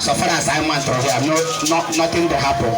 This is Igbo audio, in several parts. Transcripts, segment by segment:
So far as I'm concerned, nothing to happen.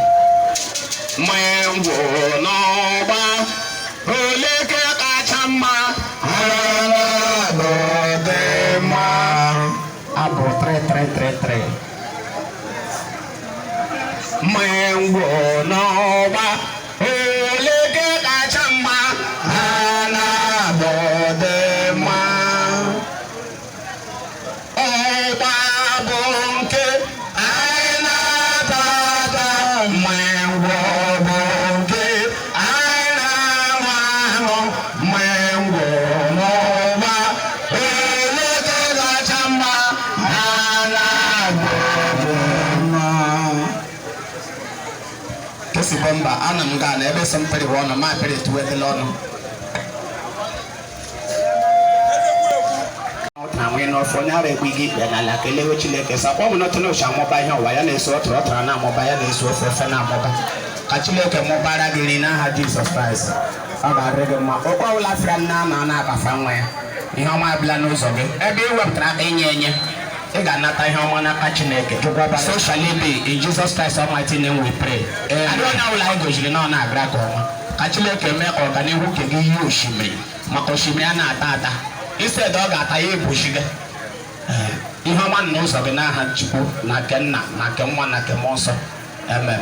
Bomba, I'm gonna never somebody one of my pretty to wait alone. We know for now we give them a like a little chile. I want not to know Shamo by her wireless or Trotana mobile is worth for Fenamova. Catchulek and Mobile Gilina had Jesus Christ. I got rid of my Ola Franana somewhere. You know my blanos of it. Every web trapping ye. They got not a home on a catchineke. So shall it be in Jesus Christ Almighty name we pray. I don't know language, you know, not Gracoma. Catchileke me organic who can give you shimmy. Makoshimiana tata. Instead dog at a bushiga. You have one knows of an aha chipu, Nakena, Nakemwa, Nakemoso. Amen.